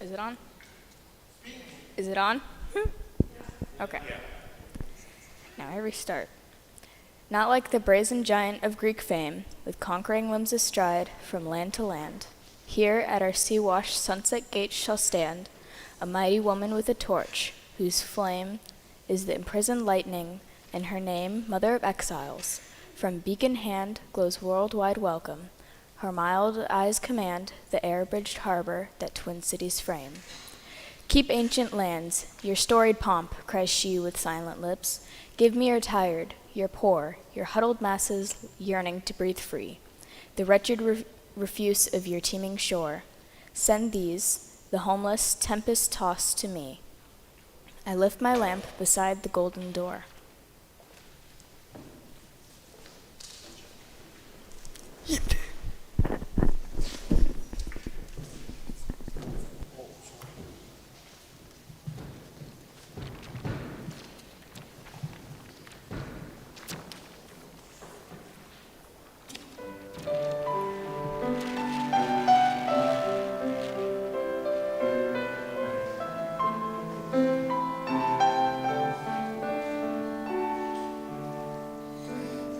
Is it on? Is it on? Okay. Now I restart. Not like the brazen giant of Greek fame, with conquering limbs astride from land to land. Here at our sea-washed sunset gates shall stand a mighty woman with a torch, whose flame is the imprisoned lightning, and her name, Mother of Exiles. From beacon hand glows worldwide welcome. Her mild eyes command the air-bridged harbor that twin cities frame. Keep ancient lands, your storied pomp, cries she with silent lips. Give me your tired, your poor, your huddled masses yearning to breathe free. The wretched refuse of your teeming shore. Send these, the homeless, tempest-tossed to me. I lift my lamp beside the golden door.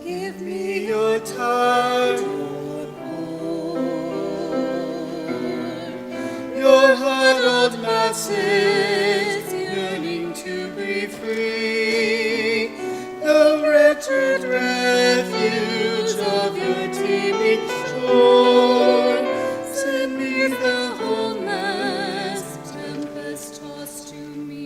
Give me your tired Lord, your huddled masses yearning to be free, the wretched refuge of your teeming shore. Send me the homeless, tempest-tossed to me.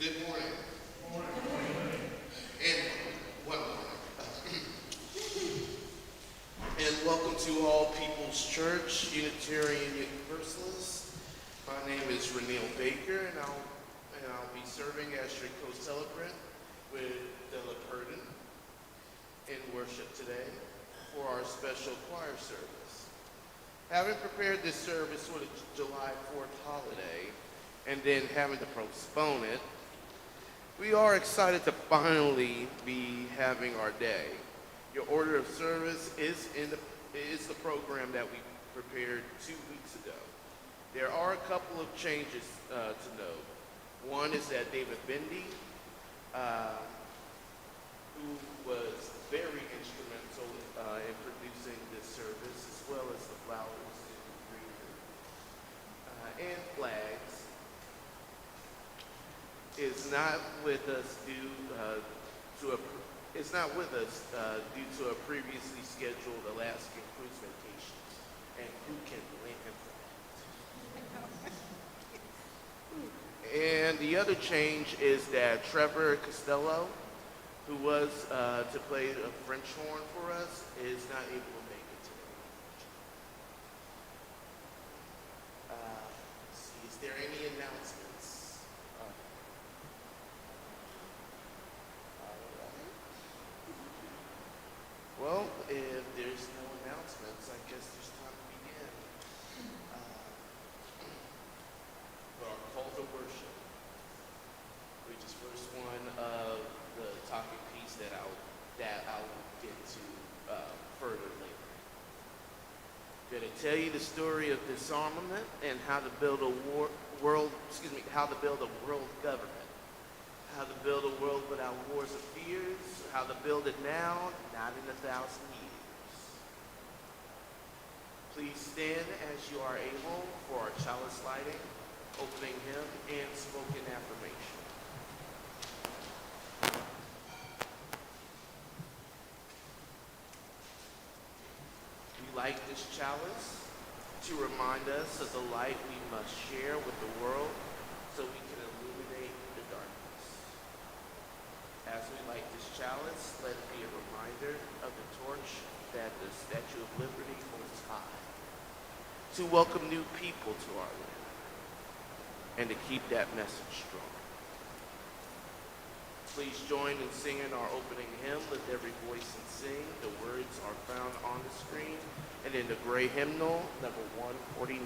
Good morning. And one morning. And welcome to All People's Church, Unitarian Universalist. My name is Reneel Baker, and I'll be serving as your co-celebrant with Della Purden in worship today for our special choir service. Having prepared this service for the July 4th holiday, and then having to postpone it, we are excited to finally be having our day. Your order of service is the program that we prepared 2 weeks ago. There are a couple of changes to note. One is that David Bendy, who was very instrumental in producing this service, as well as the flowers and flags, is not with us due to a previously scheduled Alaskan cruise vacation, and who can blame him for that? And the other change is that Trevor Costello, who was to play a French horn for us, is not able to make it today. Let's see, is there any announcements? Well, if there's no announcements, I guess there's time to begin. For our call to worship, which is first one of the topic piece that I'll get to further later. I'm going to tell you the story of disarmament and how to build a world government. How to build a world without wars or fears, how to build it now, not in 1,000 years. Please stand as you are able for our chalice lighting, opening hymn, and spoken affirmation. We light this chalice to remind us of the light we must share with the world so we can illuminate the darkness. As we light this chalice, let it be a reminder of the torch that the Statue of Liberty holds high, to welcome new people to our land, and to keep that message strong. Please join in singing our opening hymn, Lift Every Voice and Sing. The words are found on the screen and in the gray hymnal, number 149.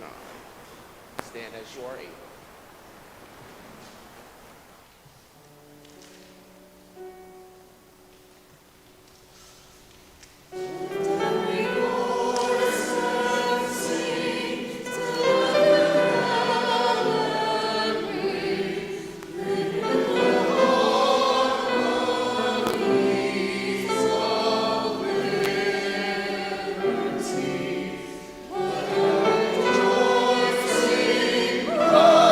Stand as you are able. Oh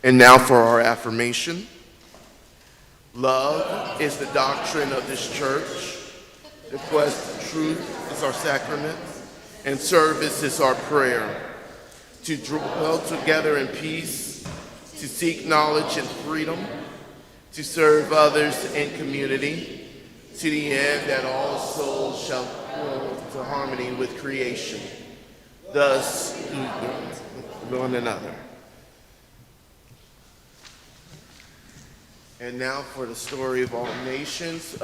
And now for our affirmation. Love is the doctrine of this church. The quest of truth is our sacrament. And service is our prayer. To dwell together in peace, to seek knowledge and freedom, to serve others in community, to the end that all souls shall come to harmony with creation. Thus, one another. And now for the story of all nations.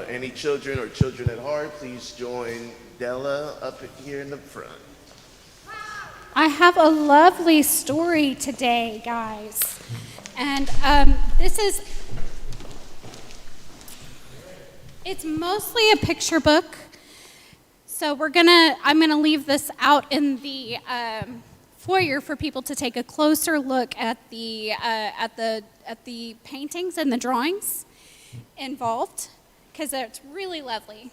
Any children or children at heart, please join Della up here in the front. I have a lovely story today, guys. And it's mostly a picture book. So I'm gonna leave this out in the foyer for people to take a closer look at the paintings and the drawings involved, because it's really lovely.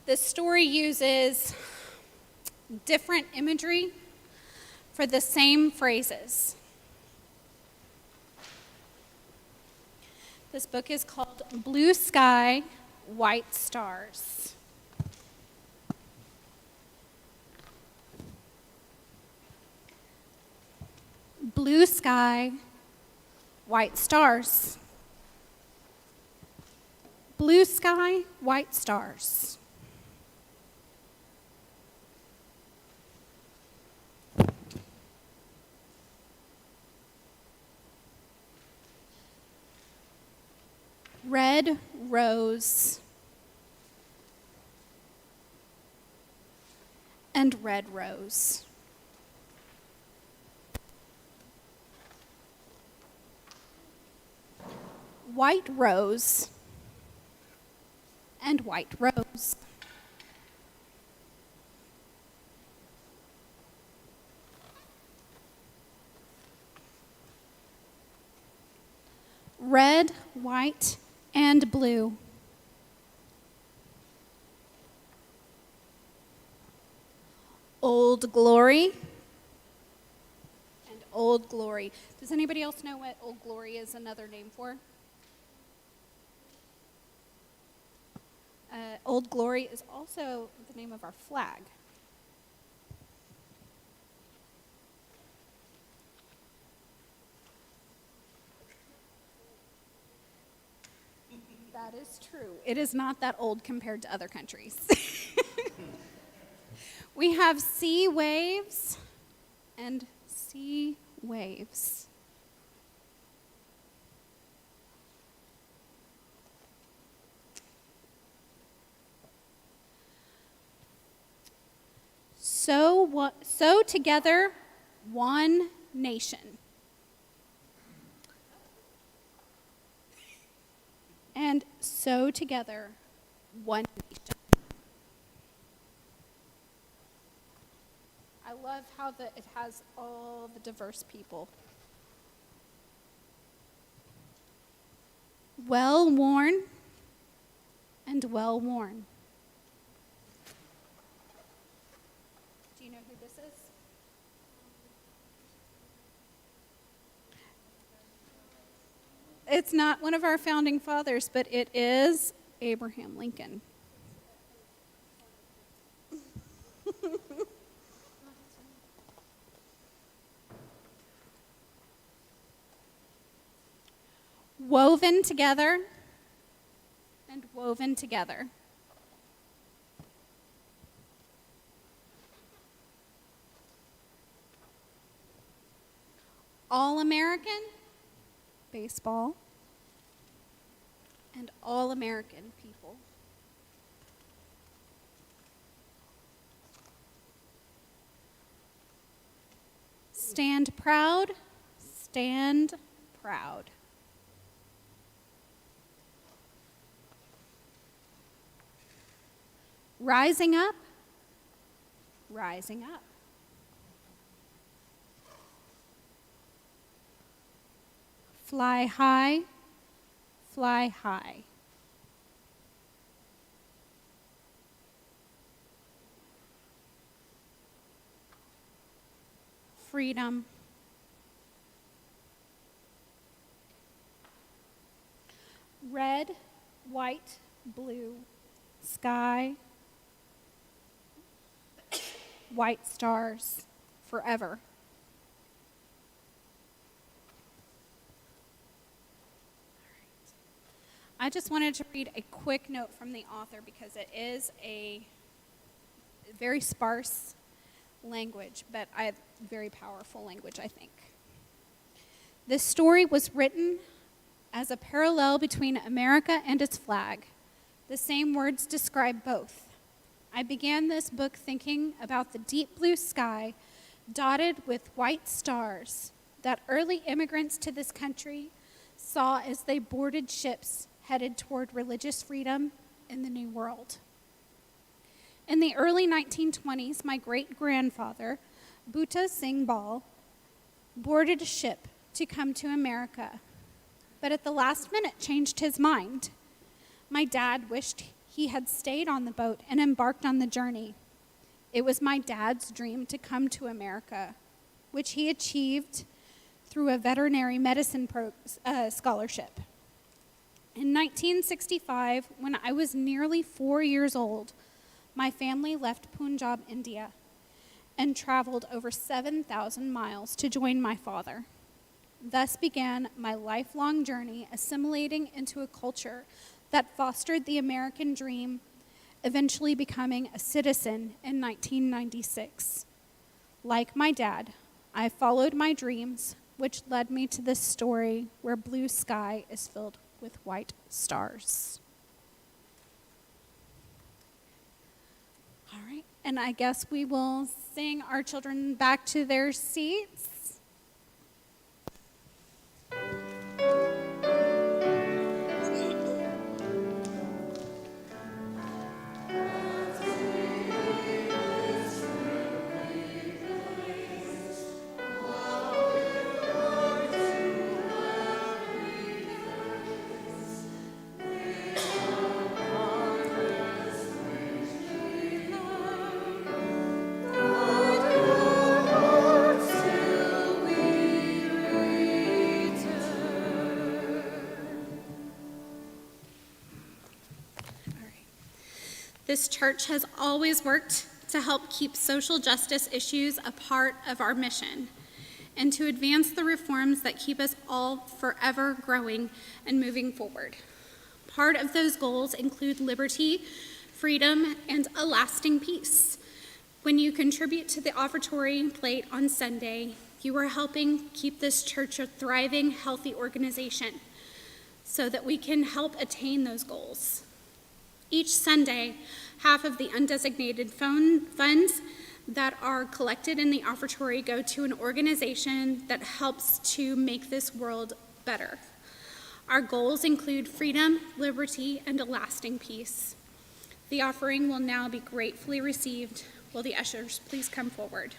The story uses different imagery for the same phrases. This book is called Blue Sky, White Stars. Blue sky, white stars. Blue sky, white stars. Red rose and red rose. White rose and white rose. Red, white, and blue. Old Glory and Old Glory. Does anybody else know what Old Glory is another name for? Old Glory is also the name of our flag. That is true. It is not that old compared to other countries. We have sea waves and sea waves. So together, one nation. And so together, one nation. I love how it has all the diverse people. Well worn and well worn. Do you know who this is? It's not one of our founding fathers, but it is Abraham Lincoln. Woven together and woven together. All-American, baseball, and all-American people. Stand proud, stand proud. Rising up, rising up. Fly high, fly high. Freedom. Red, white, blue, sky, white stars, forever. I just wanted to read a quick note from the author because it is a very sparse language, but very powerful language, I think. This story was written as a parallel between America and its flag. The same words describe both. I began this book thinking about the deep blue sky dotted with white stars that early immigrants to this country saw as they boarded ships headed toward religious freedom in the New World. In the early 1920s, my great-grandfather, Butta Singh Bal, boarded a ship to come to America, but at the last minute changed his mind. My dad wished he had stayed on the boat and embarked on the journey. It was my dad's dream to come to America, which he achieved through a veterinary medicine scholarship. In 1965, when I was nearly 4 years old, my family left Punjab, India, and traveled over 7,000 miles to join my father. Thus began my lifelong journey assimilating into a culture that fostered the American dream, eventually becoming a citizen in 1996. Like my dad, I followed my dreams, which led me to this story where blue sky is filled with white stars. All right, and I guess we will sing our children back to their seats. This church has always worked to help keep social justice issues a part of our mission and to advance the reforms that keep us all forever growing and moving forward. Part of those goals include liberty, freedom, and a lasting peace. When you contribute to the offertory plate on Sunday, you are helping keep this church a thriving, healthy organization so that we can help attain those goals. Each Sunday, half of the undesignated funds that are collected in the offertory go to an organization that helps to make this world better. Our goals include freedom, liberty, and a lasting peace. The offering will now be gratefully received. Will the ushers please come forward?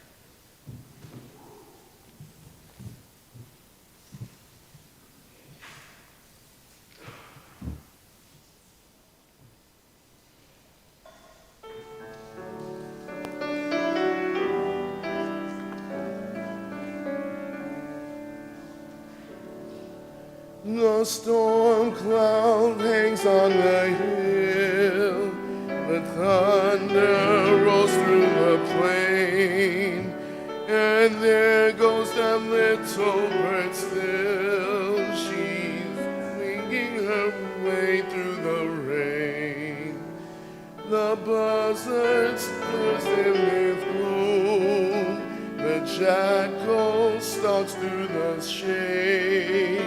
The storm cloud hangs on the hill, the thunder rolls through the plain, and there goes that little bird still. She's winging her way through the rain. The buzzards burst in with gloom, the jackal stalks through the shade,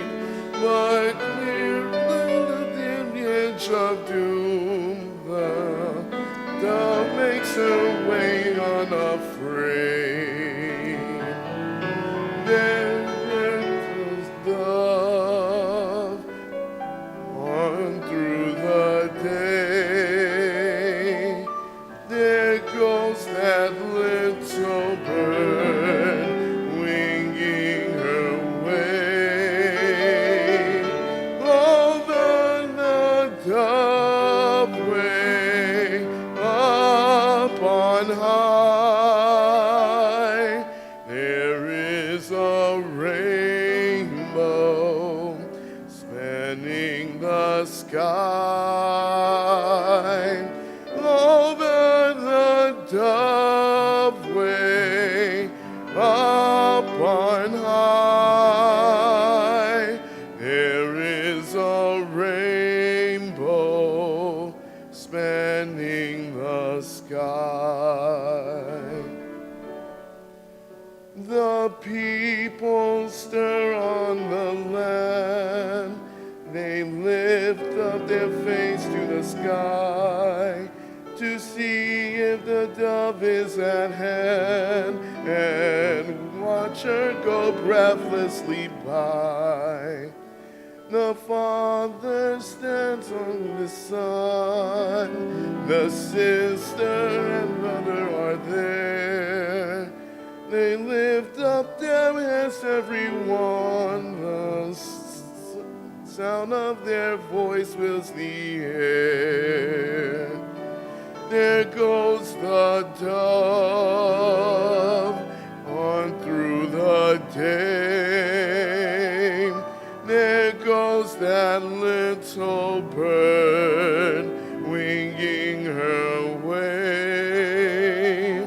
but clear the image of doom, the dove makes her way unafraid. There goes dove on through the day. There goes that little bird winging her way over the dove way up on high. There is a rainbow spanning the sky over the dove way up on high. There is a rainbow spanning the sky. The people stir on the land, they lift up their face to the sky to see if the dove is at hand, and watch her go breathlessly by. The father stands on the son, the sister and brother are there. They lift up their hands, everyone, the sound of their voice fills the air. There goes the dove on through the day. There goes that little bird winging her way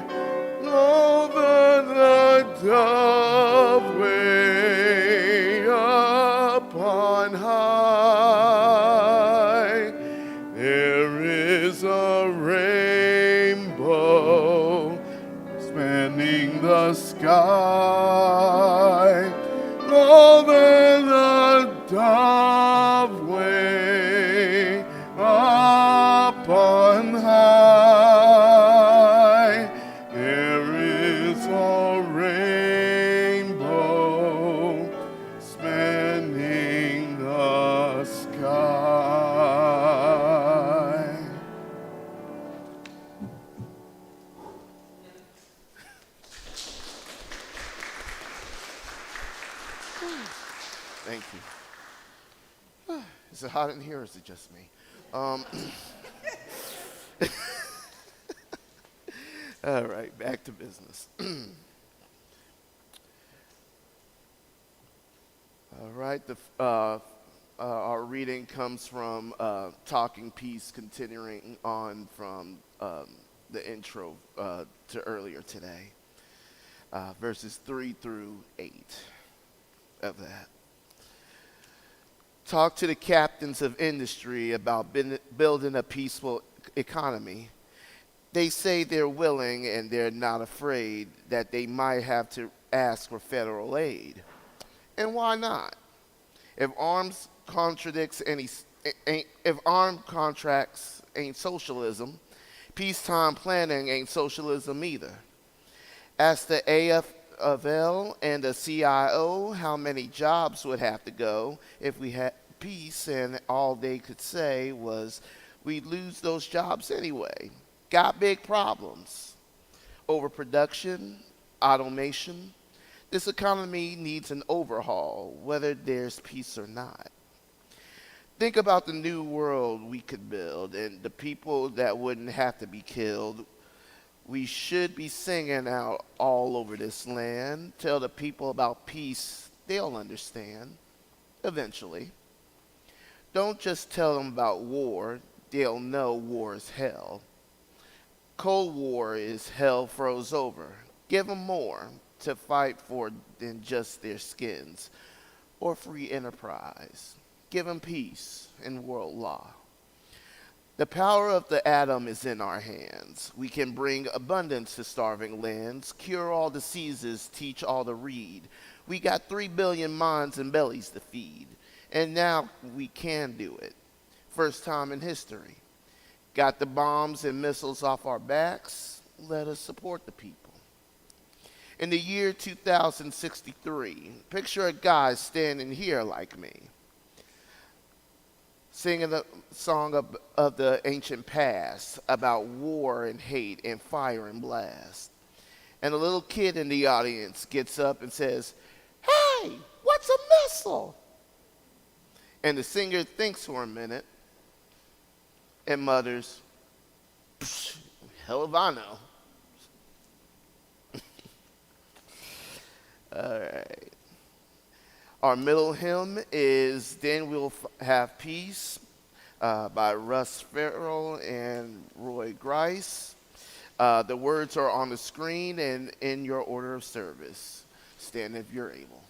over the dove way up on high. There is a rainbow spanning the sky over the dove way up on high. There is a rainbow spanning the sky. Thank you. Is it hot in here or is it just me? All right, back to business. All right, our reading comes from Talking Peace, continuing on from the intro to earlier today, verses 3 through 8 of that. Talk to the captains of industry about building a peaceful economy. They say they're willing and they're not afraid that they might have to ask for federal aid. And why not? If armed contracts ain't socialism, peacetime planning ain't socialism either. Ask the AFL and the CIO how many jobs would have to go if we had peace, and all they could say was, we'd lose those jobs anyway. Got big problems. Overproduction, automation. This economy needs an overhaul, whether there's peace or not. Think about the new world we could build and the people that wouldn't have to be killed. We should be singing out all over this land. Tell the people about peace, they'll understand. eventually. Don't just tell them about war. They'll know war is hell. Cold War is hell froze over. Give them more to fight for than just their skins or free enterprise. Give them peace and world law. The power of the atom is in our hands. We can bring abundance to starving lands, cure all diseases, teach all to read. We got 3 billion minds and bellies to feed. And now we can do it. First time in history. Got the bombs and missiles off our backs. Let us support the people. In the year 2063, picture a guy standing here like me, singing a song of the ancient past about war and hate and fire and blast. And a little kid in the audience gets up and says, "Hey, what's a missile?" And the singer thinks for a minute and mutters, "Hell if I know." All right. Our middle hymn is "Then We'll Have Peace" by Russ Farrell and Roy Grice. The words are on the screen and in your order of service. Stand if you're able.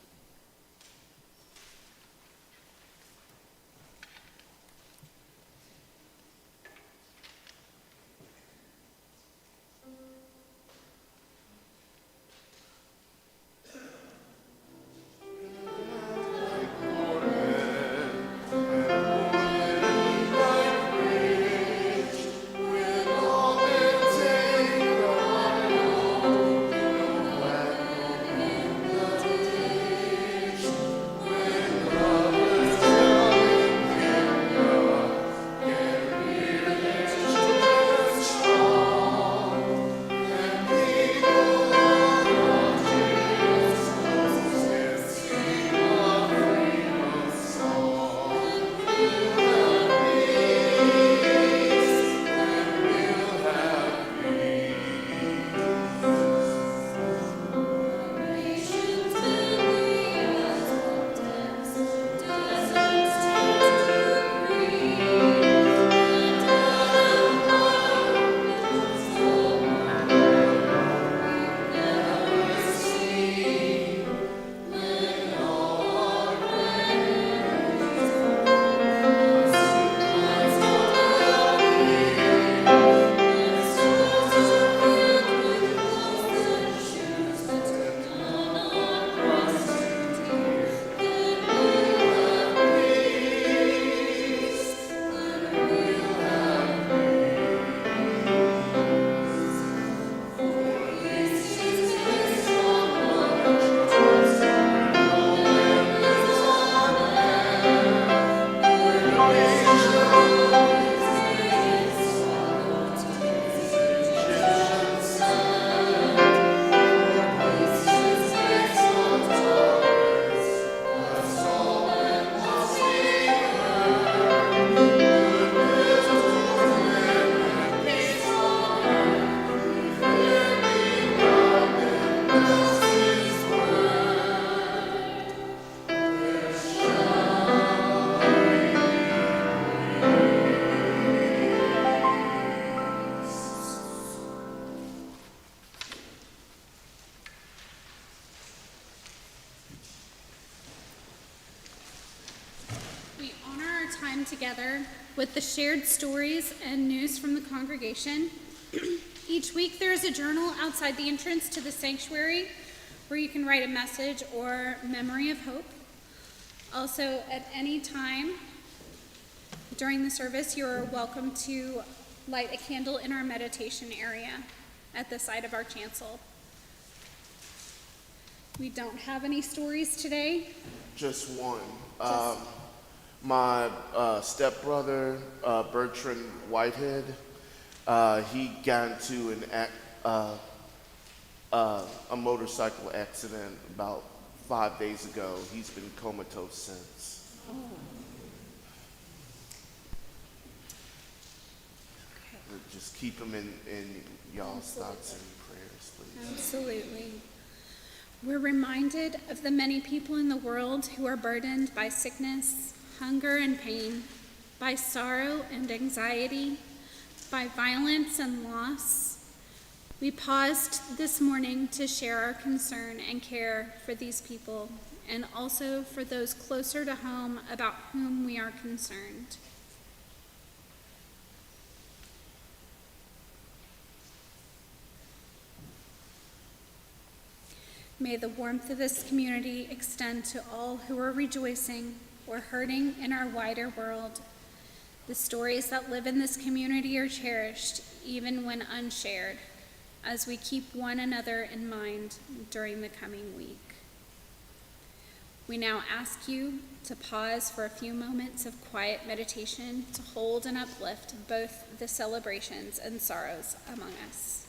Together with the shared stories and news from the congregation. Each week there is a journal outside the entrance to the sanctuary where you can write a message or memory of hope. Also, at any time during the service, you're welcome to light a candle in our meditation area at the side of our chancel. We don't have any stories today. Just one. My stepbrother, Bertrand Whitehead, he got into a motorcycle accident about 5 days ago. He's been comatose since. Oh. Just keep him in y'all's thoughts and prayers, please. Absolutely. We're reminded of the many people in the world who are burdened by sickness, hunger and pain, by sorrow and anxiety, by violence and loss. We paused this morning to share our concern and care for these people, and also for those closer to home about whom we are concerned. May the warmth of this community extend to all who are rejoicing or hurting in our wider world. The stories that live in this community are cherished, even when unshared, as we keep one another in mind during the coming week. We now ask you to pause for a few moments of quiet meditation to hold and uplift both the celebrations and sorrows among us.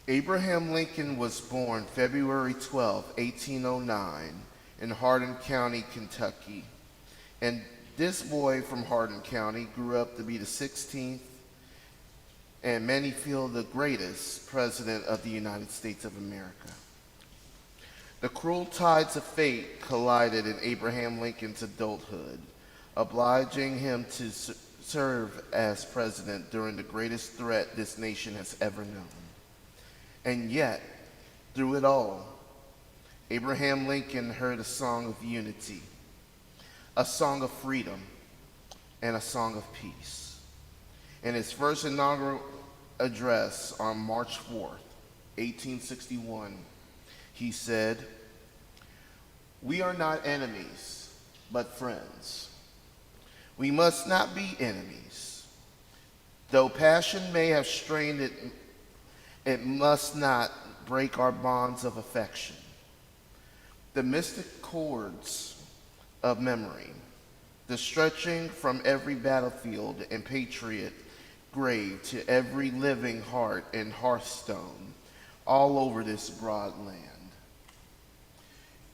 Abraham Lincoln was born February 12, 1809, in Hardin County, Kentucky. And this boy from Hardin County grew up to be the 16th, and many feel the greatest president of the United States of America. The cruel tides of fate collided in Abraham Lincoln's adulthood, obliging him to serve as president during the greatest threat this nation has ever known. And yet, through it all, Abraham Lincoln heard a song of unity, a song of freedom, and a song of peace. In his first inaugural address on March 4th, 1861, he said, "We are not enemies, but friends. We must not be enemies. Though passion may have strained it, it must not break our bonds of affection. The mystic cords of memory, the stretching from every battlefield and patriot grave to every living heart and hearthstone all over this broad land,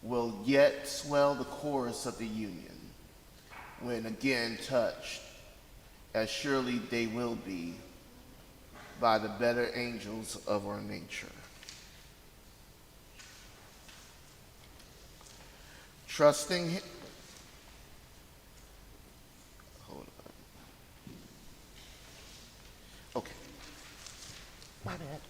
will yet swell the chorus of the Union when again touched, as surely they will be, by the better angels of our nature. Trusting him." Hold on. Okay. My bad.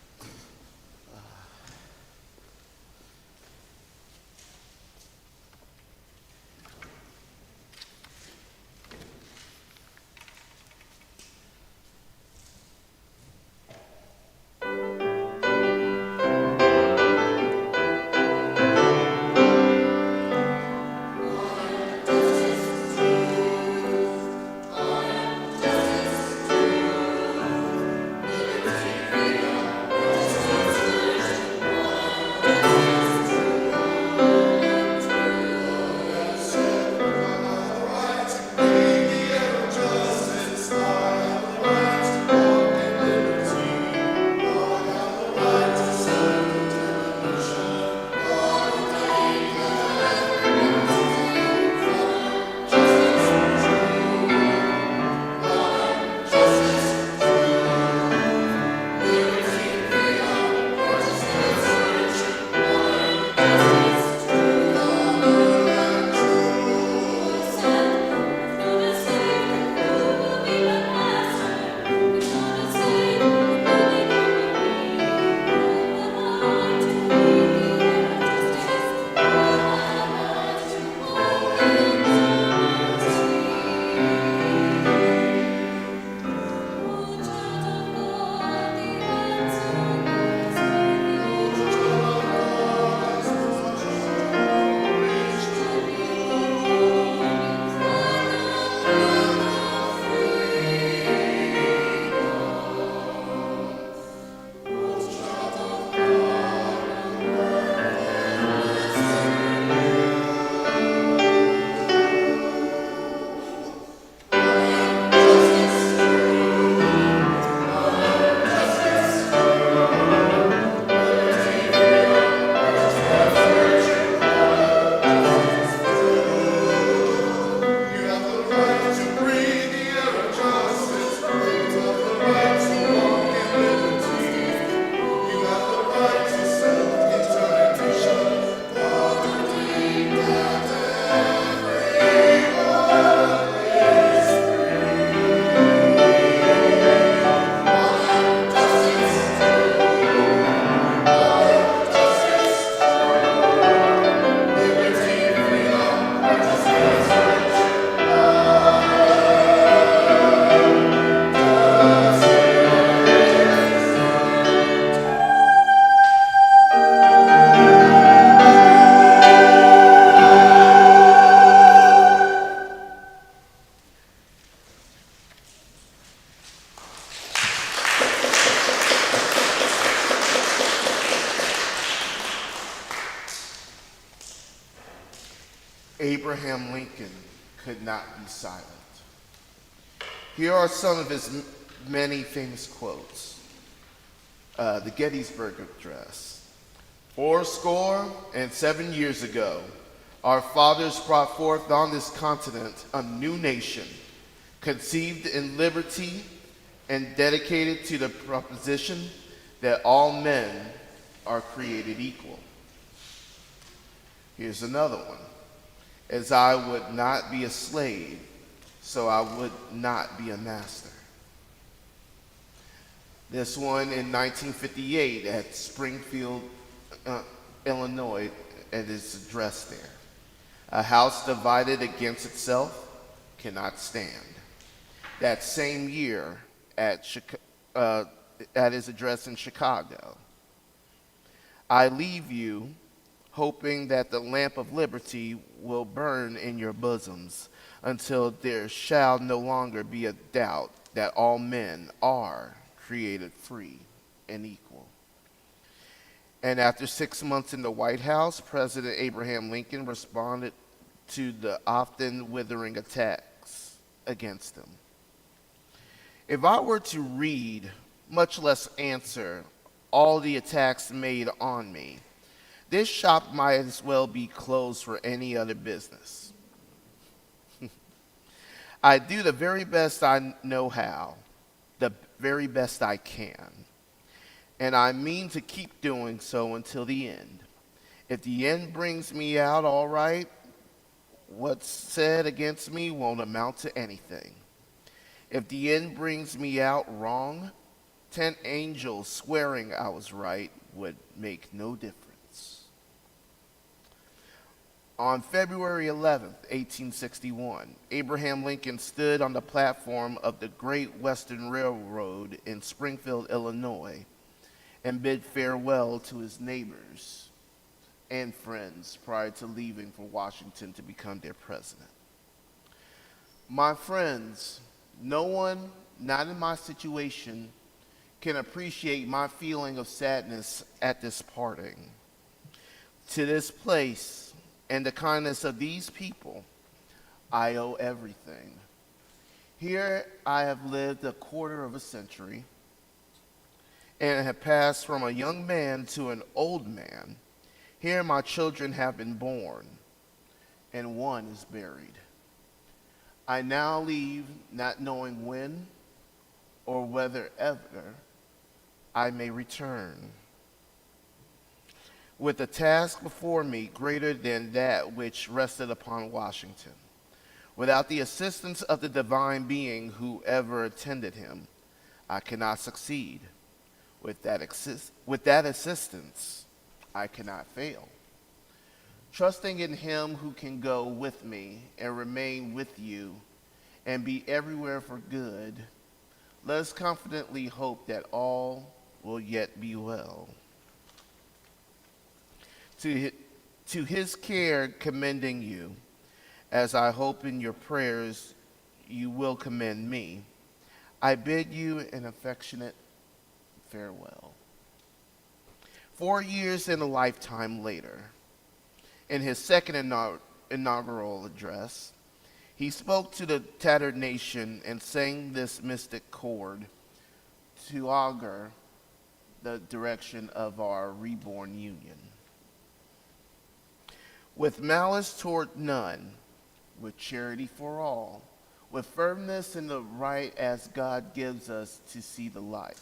Abraham Lincoln could not be silent. Here are some of his many famous quotes. The Gettysburg Address. 77 years ago, our fathers brought forth on this continent a new nation, conceived in liberty and dedicated to the proposition that all men are created equal. Here's another one. As I would not be a slave, so I would not be a master. This one in 1958 at Springfield, Illinois, at his address there. A house divided against itself cannot stand. That same year at his address in Chicago. I leave you hoping that the lamp of liberty will burn in your bosoms until there shall no longer be a doubt that all men are created free and equal. And after 6 months in the White House, President Abraham Lincoln responded to the often withering attacks against him. If I were to read, much less answer, all the attacks made on me, this shop might as well be closed for any other business. I do the very best I know how, the very best I can, and I mean to keep doing so until the end. If the end brings me out all right, what's said against me won't amount to anything. If the end brings me out wrong, 10 angels swearing I was right would make no difference. On February 11th, 1861, Abraham Lincoln stood on the platform of the Great Western Railroad in Springfield, Illinois, and bid farewell to his neighbors and friends prior to leaving for Washington to become their president. My friends, no one, not in my situation, can appreciate my feeling of sadness at this parting. To this place and the kindness of these people, I owe everything. Here I have lived a quarter of a century and have passed from a young man to an old man. Here my children have been born, and one is buried. I now leave not knowing when or whether ever I may return, with a task before me greater than that which rested upon Washington. Without the assistance of the divine being who ever attended him, I cannot succeed. With that assistance, I cannot fail. Trusting in him who can go with me and remain with you and be everywhere for good, let us confidently hope that all will yet be well. To his care commending you, as I hope in your prayers you will commend me, I bid you an affectionate farewell. 4 years and a lifetime later, in his second inaugural address, he spoke to the tattered nation and sang this mystic chord to augur the direction of our reborn union. With malice toward none, with charity for all, with firmness in the right as God gives us to see the right.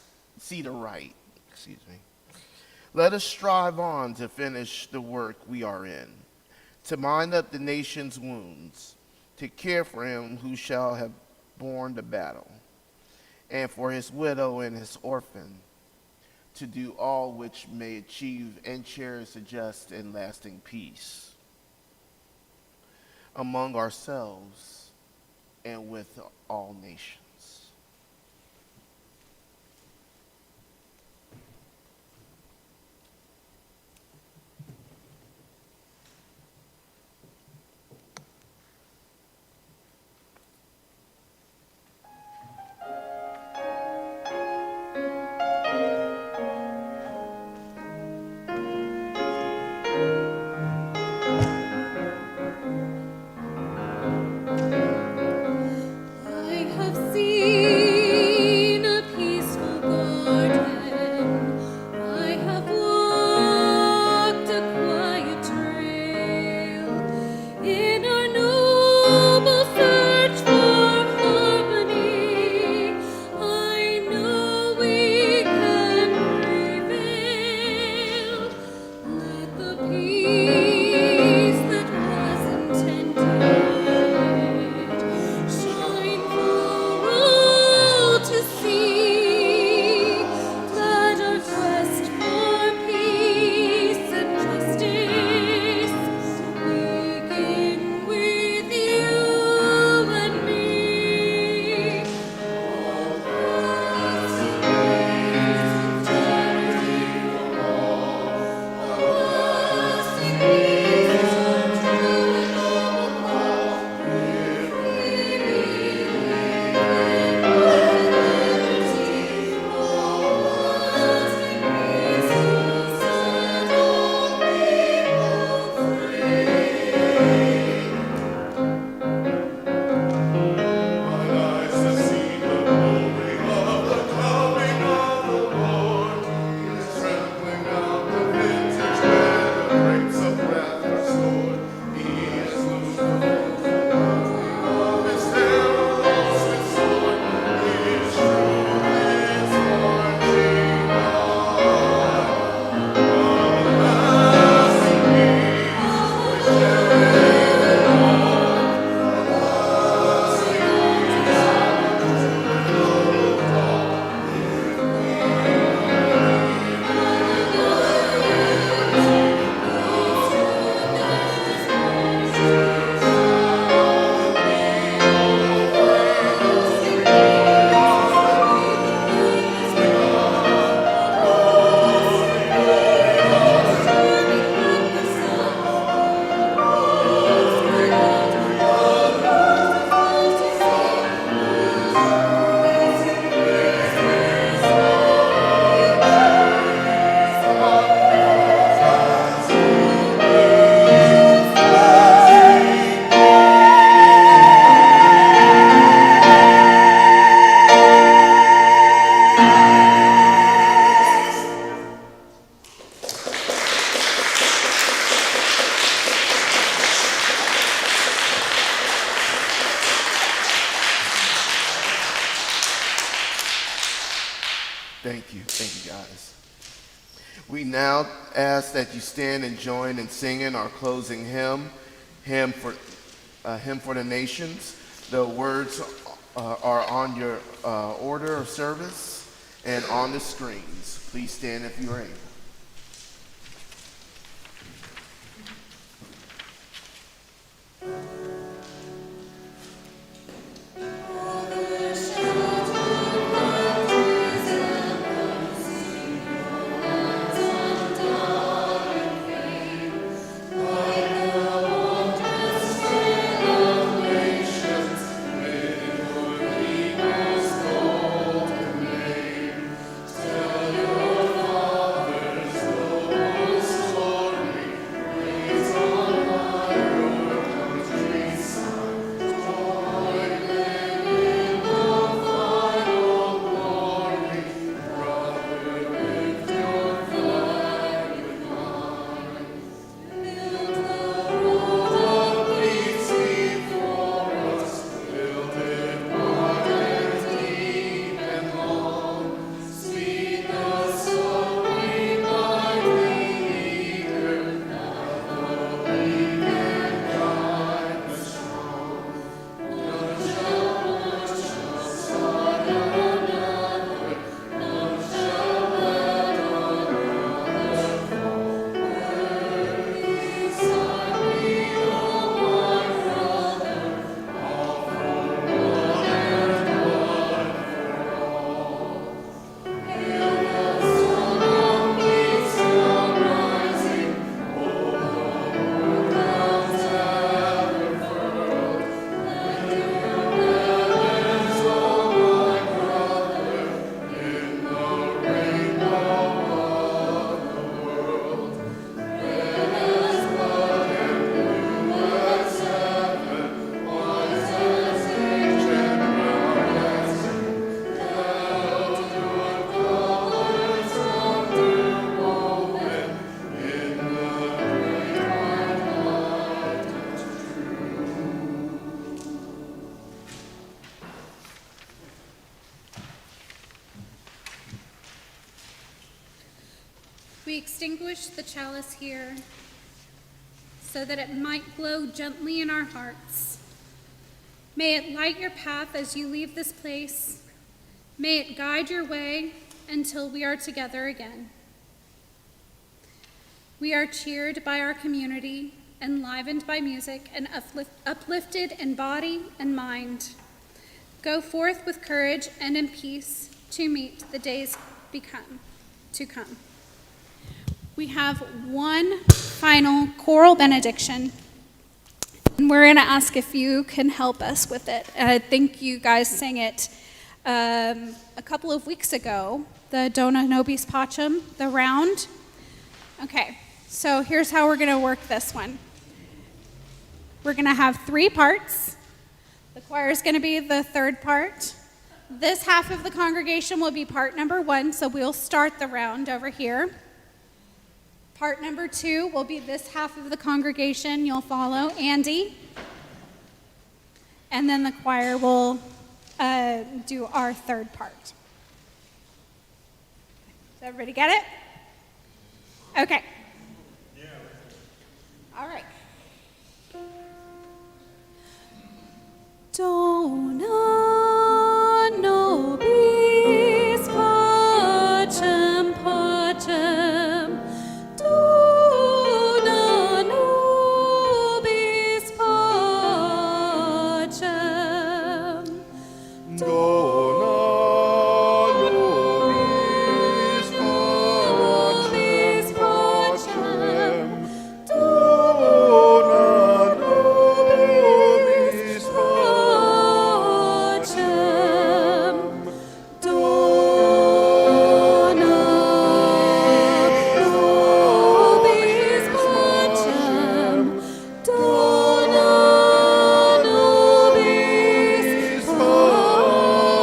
Let us strive on to finish the work we are in, to bind up the nation's wounds, to care for him who shall have borne the battle, and for his widow and his orphan, to do all which may achieve and cherish a just and lasting peace among ourselves and with all nations. Thank you guys. We now ask that you stand and join in singing our closing hymn for the nations. The words are on your order of service and on the screens. Please stand if you are able. We extinguish the chalice here so that it might glow gently in our hearts. May it light your path as you leave this place. May it guide your way until we are together again. We are cheered by our community, enlivened by music, and uplifted in body and mind. Go forth with courage and in peace to meet the days to come. We have one final choral benediction, and we're going to ask if you can help us with it. And I think you guys sang it a couple of weeks ago, the Dona Nobis Pacem, the round. Okay, so here's how we're going to work this one. We're going to have 3 parts. The choir is going to be the third part. This half of the congregation will be part number 1, so we'll start the round over here. Part number 2 will be this half of the congregation. You'll follow Andy. And then the choir will do our third part. Does everybody get it? Okay. Yeah. All right. Dona nobis pacem pacem. Dona nobis pacem. Dona nobis pacem. Dona nobis pacem. Dona nobis pacem. Dona nobis pacem.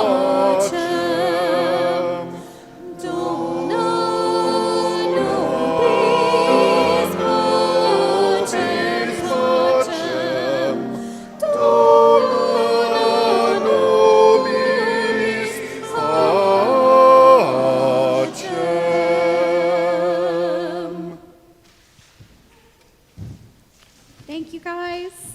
Thank you, guys.